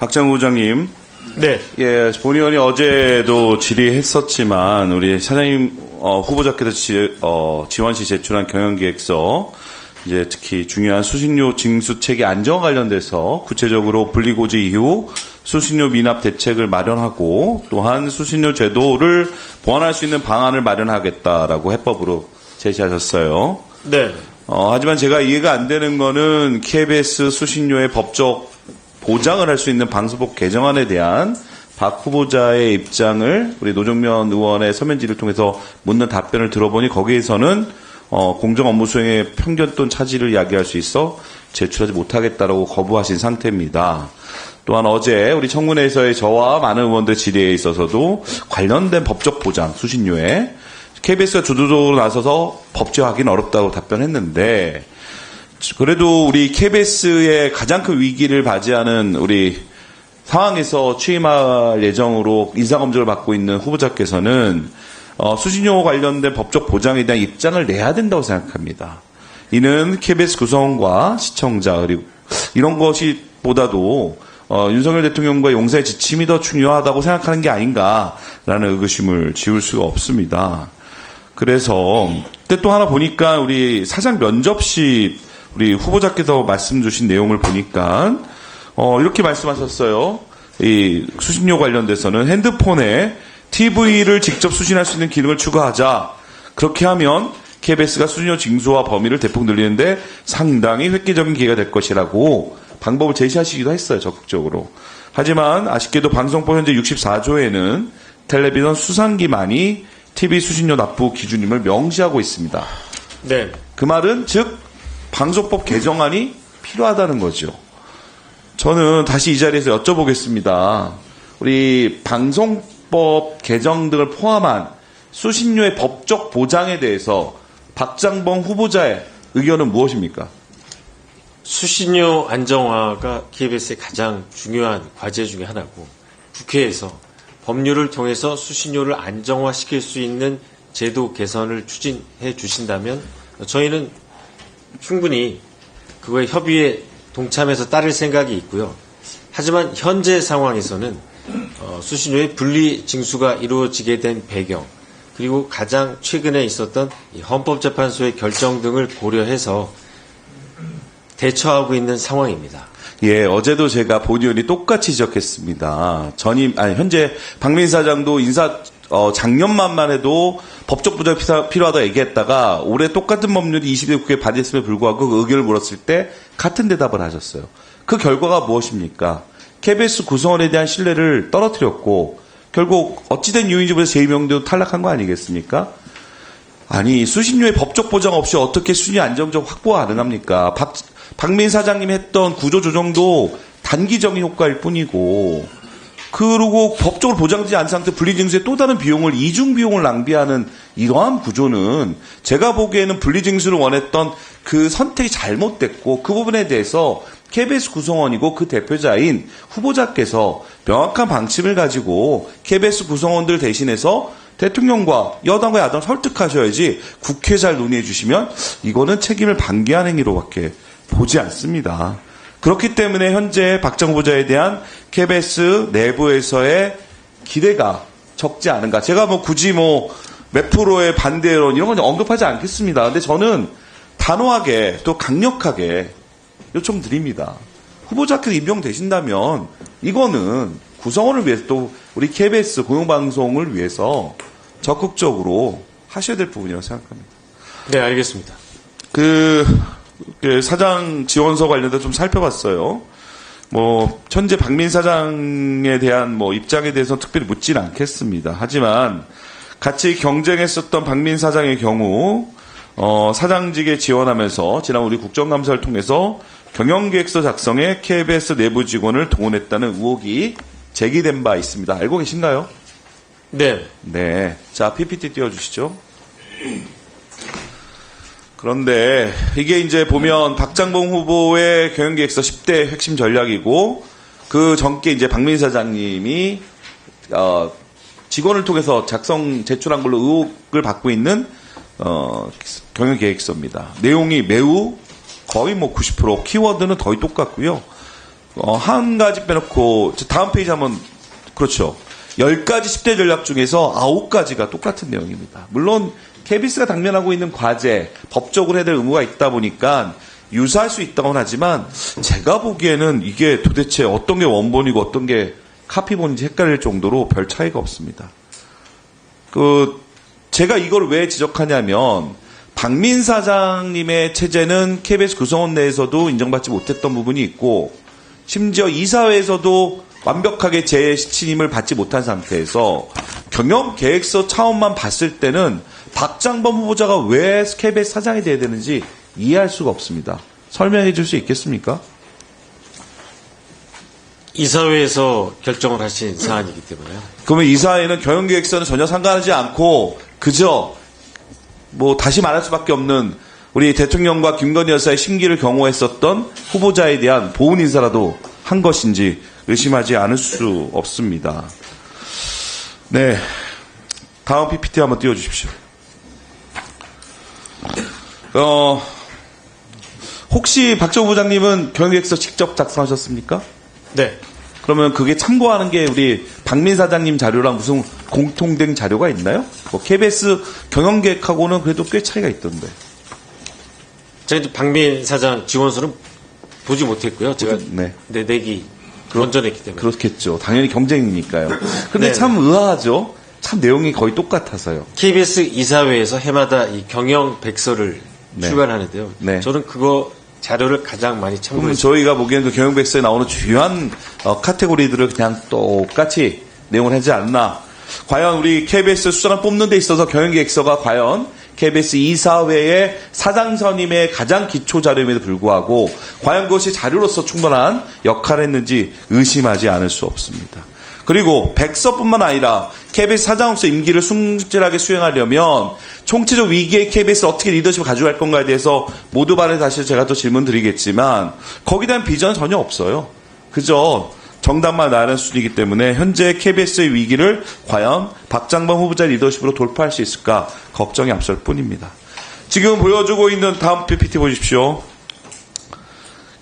박장우 부장님. 네. 예, 본 의원이 어제도 질의했었지만, 우리 사장님, 후보자께서 지원시 제출한 경영계획서, 이제 특히 중요한 수신료 징수 체계 안정화 관련돼서 구체적으로 분리고지 이후 수신료 미납 대책을 마련하고, 또한 수신료 제도를 보완할 수 있는 방안을 마련하겠다라고 해법으로 제시하셨어요. 네. 하지만 제가 이해가 안 되는 거는 KBS 수신료의 법적 보장을 할 수 있는 방송법 개정안에 대한 박 후보자의 입장을 우리 노정면 의원의 서면 질의를 통해서 묻는 답변을 들어보니 거기에서는 공정 업무 수행의 편견 또는 차질을 야기할 수 있어 제출하지 못하겠다라고 거부하신 상태입니다. 또한 어제 우리 청문회에서의 저와 많은 의원들 질의에 있어서도 관련된 법적 보장 수신료에 KBS가 주도적으로 나서서 법제화하기는 어렵다고 답변했는데, 그래도 우리 KBS의 가장 큰 위기를 맞이하는 우리 상황에서 취임할 예정으로 인사검증을 받고 있는 후보자께서는 수신료 관련된 법적 보장에 대한 입장을 내야 된다고 생각합니다. 이는 KBS 구성원과 시청자 그리고 이런 것이 보다도 윤석열 대통령과 용사의 지침이 더 중요하다고 생각하는 게 아닌가라는 의구심을 지울 수가 없습니다. 그래서 근데 또 하나 보니까 우리 사장 면접 시 우리 후보자께서 말씀 주신 내용을 보니까 이렇게 말씀하셨어요. 이 수신료 관련돼서는 핸드폰에 TV를 직접 수신할 수 있는 기능을 추가하자. 그렇게 하면 KBS가 수신료 징수와 범위를 대폭 늘리는데 상당히 획기적인 기회가 될 것이라고 방법을 제시하시기도 했어요. 적극적으로. 하지만 아쉽게도 방송법 현재 64조에는 텔레비전 수상기만이 TV 수신료 납부 기준임을 명시하고 있습니다. 네. 그 말은 즉 방송법 개정안이 필요하다는 거죠. 저는 다시 이 자리에서 여쭤보겠습니다. 우리 방송법 개정 등을 포함한 수신료의 법적 보장에 대해서 박장봉 후보자의 의견은 무엇입니까? 수신료 안정화가 KBS의 가장 중요한 과제 중에 하나고, 국회에서 법률을 통해서 수신료를 안정화시킬 수 있는 제도 개선을 추진해 주신다면 저희는 충분히 그거에 협의에 동참해서 따를 생각이 있고요. 하지만 현재 상황에서는 수신료의 분리 징수가 이루어지게 된 배경, 그리고 가장 최근에 있었던 이 헌법재판소의 결정 등을 고려해서 대처하고 있는 상황입니다. 예, 어제도 제가 본 의원이 똑같이 지적했습니다. 현재 박민희 사장도 작년만 해도 법적 보장이 필요하다고 얘기했다가 올해 똑같은 법률이 20대 국회에 발의했음에 불구하고 그 의견을 물었을 때 같은 대답을 하셨어요. 그 결과가 무엇입니까? KBS 구성원에 대한 신뢰를 떨어뜨렸고 결국 어찌된 이유인지 모르겠어 제2명도 탈락한 거 아니겠습니까? 아니, 수신료의 법적 보장 없이 어떻게 수신료 안정적 확보가 가능합니까? 박민 사장님이 했던 구조 조정도 단기적인 효과일 뿐이고, 그리고 법적으로 보장되지 않은 상태 분리징수의 또 다른 비용을 이중 비용을 낭비하는 이러한 구조는 제가 보기에는 분리징수를 원했던 그 선택이 잘못됐고, 그 부분에 대해서 KBS 구성원이고 그 대표자인 후보자께서 명확한 방침을 가지고 KBS 구성원들 대신해서 대통령과 여당과 야당을 설득하셔야지 국회 잘 논의해 주시면 이거는 책임을 방기한 행위로밖에 보지 않습니다. 그렇기 때문에 현재 박정우 후보자에 대한 KBS 내부에서의 기대가 적지 않은가. 제가 굳이 몇 프로의 반대론 이런 건 언급하지 않겠습니다. 근데 저는 단호하게 또 강력하게 요청드립니다. 후보자께서 임명되신다면 이거는 구성원을 위해서 또 우리 KBS 공영방송을 위해서 적극적으로 하셔야 될 부분이라고 생각합니다. 네, 알겠습니다. 사장 지원서 관련해서 좀 살펴봤어요. 현재 박민 사장에 대한 입장에 대해서 특별히 묻지는 않겠습니다. 하지만 같이 경쟁했었던 박민 사장의 경우, 사장직에 지원하면서 지난 우리 국정감사를 통해서 경영계획서 작성에 KBS 내부 직원을 동원했다는 의혹이 제기된 바 있습니다. 알고 계신가요? 네. 네. 자, PPT 띄워주시죠. 그런데 이게 이제 보면 박장봉 후보의 경영계획서 10대 핵심 전략이고 그 전께 이제 박민 사장님이 직원을 통해서 제출한 걸로 의혹을 받고 있는 경영계획서입니다. 내용이 매우 거의 90% 키워드는 거의 똑같고요. 한 가지 빼놓고 다음 페이지 한번 그렇죠. 10가지 10대 전략 중에서 9가지가 똑같은 내용입니다. 물론 KBS가 당면하고 있는 과제, 법적으로 해야 될 의무가 있다 보니까 유사할 수 있다고는 하지만 제가 보기에는 이게 도대체 어떤 게 원본이고 어떤 게 카피본인지 헷갈릴 정도로 별 차이가 없습니다. 제가 이걸 왜 지적하냐면 박민 사장님의 체제는 KBS 구성원 내에서도 인정받지 못했던 부분이 있고 심지어 이사회에서도 완벽하게 재신임을 받지 못한 상태에서 경영계획서 차원만 봤을 때는 박장범 후보자가 왜 KBS 사장이 돼야 되는지 이해할 수가 없습니다. 설명해 줄 수 있겠습니까? 이사회에서 결정을 하신 사안이기 때문에요. 그러면 이사회는 경영계획서는 전혀 상관하지 않고 그저 다시 말할 수밖에 없는 우리 대통령과 김건희 여사의 심기를 경호했었던 후보자에 대한 보훈 인사라도 한 것인지 의심하지 않을 수 없습니다. 네, 다음 PPT 한번 띄워주십시오. 혹시 박정우 부장님은 경영계획서 직접 작성하셨습니까? 네. 그러면 그게 참고하는 게 우리 박민 사장님 자료랑 무슨 공통된 자료가 있나요? KBS 경영계획하고는 그래도 꽤 차이가 있던데. 제가 이제 박민 사장 지원서는 보지 못했고요. 제가 네. 내기 먼저 냈기 때문에. 그렇겠죠. 당연히 경쟁이니까요. 근데 네. 참 의아하죠. 참 내용이 거의 똑같아서요. KBS 이사회에서 해마다 이 경영 백서를 네. 출간하는데요. 네. 저는 그거 자료를 가장 많이 그러면 참고했습니다. 저희가 보기에는 그 경영백서에 나오는 주요한 카테고리들을 그냥 똑같이 내용을 하지 않나. 과연 우리 KBS 수장을 뽑는 데 있어서 경영계획서가 과연 KBS 이사회의 사장 선임의 가장 기초 자료임에도 불구하고 과연 그것이 자료로서 충분한 역할을 했는지 의심하지 않을 수 없습니다. 그리고 백서뿐만 아니라 KBS 사장으로서 임기를 성실하게 수행하려면 총체적 위기에 KBS를 어떻게 리더십을 가져갈 건가에 대해서 모두 발에 다시 제가 또 질문 드리겠지만 거기에 대한 비전은 전혀 없어요. 그저 정답만 나는 수준이기 때문에 현재 KBS의 위기를 과연 박장범 후보자 리더십으로 돌파할 수 있을까 걱정이 앞설 뿐입니다. 지금 보여주고 있는 다음 PPT 보십시오.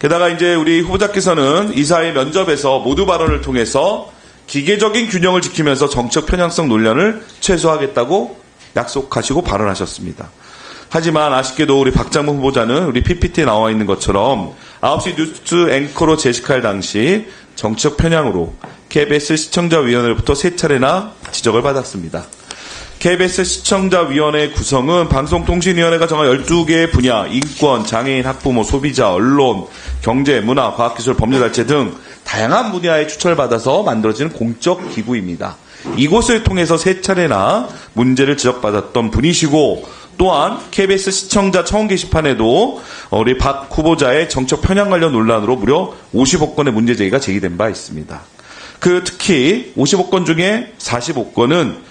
게다가 이제 우리 후보자께서는 이사회 면접에서 모두 발언을 통해서 기계적인 균형을 지키면서 정책 편향성 논란을 최소화하겠다고 약속하시고 발언하셨습니다. 하지만 아쉽게도 우리 박장범 후보자는 우리 PPT에 나와 있는 것처럼 9시 뉴스 앵커로 재직할 당시 정치적 편향으로 KBS 시청자위원회로부터 3차례나 지적을 받았습니다. KBS 시청자위원회 구성은 방송통신위원회가 정한 12개의 분야, 인권, 장애인, 학부모, 소비자, 언론, 경제, 문화, 과학기술, 법률단체 등 다양한 분야에 추천을 받아서 만들어지는 공적 기구입니다. 이곳을 통해서 3차례나 문제를 지적받았던 분이시고 또한 KBS 시청자 청원 게시판에도 우리 박 후보자의 정책 편향 관련 논란으로 무려 55건의 문제 제기가 제기된 바 있습니다. 특히 55건 중에 45건은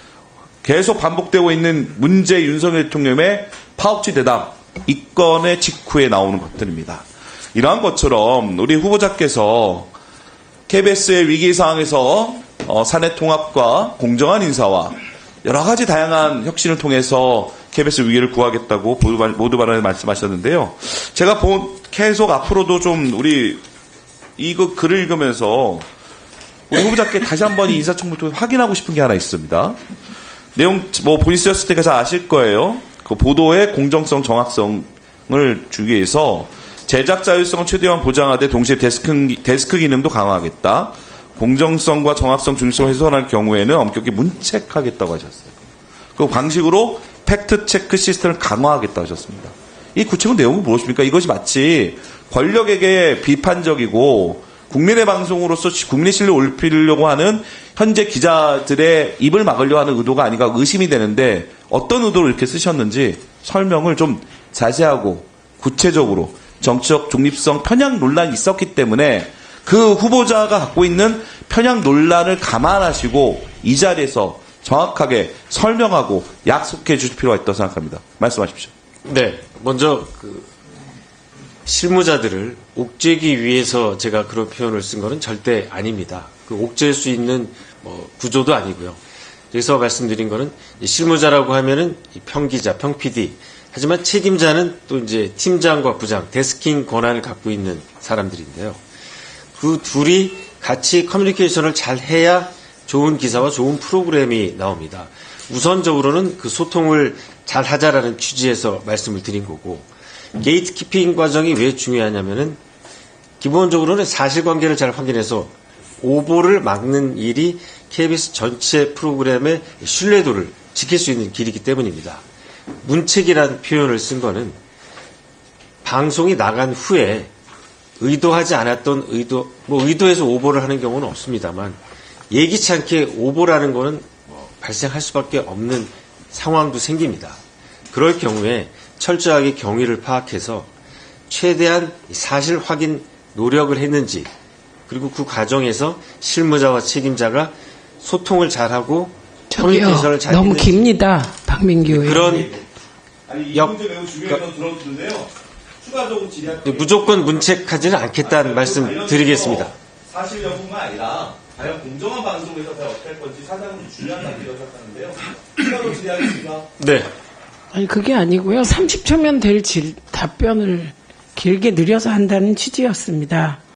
계속 반복되고 있는 문재 윤석열 대통령의 파업지 대담 이 건의 직후에 나오는 것들입니다. 이러한 것처럼 우리 후보자께서 KBS의 위기 상황에서 사내 통합과 공정한 인사와 여러 가지 다양한 혁신을 통해서 KBS 위기를 구하겠다고 모두 발언에 말씀하셨는데요. 제가 계속 앞으로도 좀 우리 이거 글을 읽으면서 우리 후보자께 다시 한번 이 인사청문을 통해 확인하고 싶은 게 하나 있습니다. 내용 본인 쓰셨을 때 잘 아실 거예요. 그 보도의 공정성, 정확성을 주기 위해서 제작 자율성을 최대한 보장하되 동시에 데스크 기능도 강화하겠다. 공정성과 정확성, 중립성을 훼손할 경우에는 엄격히 문책하겠다고 하셨어요. 그 방식으로 팩트체크 시스템을 강화하겠다고 하셨습니다. 이 구체적인 내용은 무엇입니까? 이것이 마치 권력에게 비판적이고 국민의 방송으로서 국민의 신뢰를 올리려고 하는 현재 기자들의 입을 막으려고 하는 의도가 아닌가 의심이 되는데 어떤 의도로 이렇게 쓰셨는지 설명을 좀 자세하고 구체적으로 정치적 중립성 편향 논란이 있었기 때문에 그 후보자가 갖고 있는 편향 논란을 감안하시고 이 자리에서 정확하게 설명하고 약속해 주실 필요가 있다고 생각합니다. 말씀하십시오. 네. 먼저 실무자들을 옥죄기 위해서 제가 그런 표현을 쓴 거는 절대 아닙니다. 옥죄일 수 있는 구조도 아니고요. 여기서 말씀드린 거는 실무자라고 하면은 평기자, 평PD. 하지만 책임자는 또 이제 팀장과 부장, 데스킹 권한을 갖고 있는 사람들인데요. 그 둘이 같이 커뮤니케이션을 잘 해야 좋은 기사와 좋은 프로그램이 나옵니다. 우선적으로는 그 소통을 잘 하자라는 취지에서 말씀을 드린 거고, 게이트키핑 과정이 왜 중요하냐면은 기본적으로는 사실관계를 잘 확인해서 오보를 막는 일이 KBS 전체 프로그램의 신뢰도를 지킬 수 있는 길이기 때문입니다. 문책이라는 표현을 쓴 거는 방송이 나간 후에 의도하지 않았던 의도해서 오보를 하는 경우는 없습니다만, 예기치 않게 오보라는 거는 발생할 수밖에 없는 상황도 생깁니다. 그럴 경우에 철저하게 경위를 파악해서 최대한 사실 확인 노력을 했는지, 그리고 그 과정에서 실무자와 책임자가 소통을 잘하고 저기요, 커뮤니케이션을 잘 너무 했는지, 깁니다. 박민규 의원. 그런 아니, 이 역- 문제 매우 중요해서 들어주는데요. 추가적으로 질의할 무조건 문책하지는 않겠다는 말씀 드리겠습니다. 사실 여부가 아니라 과연 공정한 방송에서 과연 어떻게 할 건지 사장은 중요한 단계라고 생각하는데요. 추가로 질의하겠습니다. 네. 아니, 그게 아니고요. 30초면 될 답변을 길게 느려서 한다는 취지였습니다.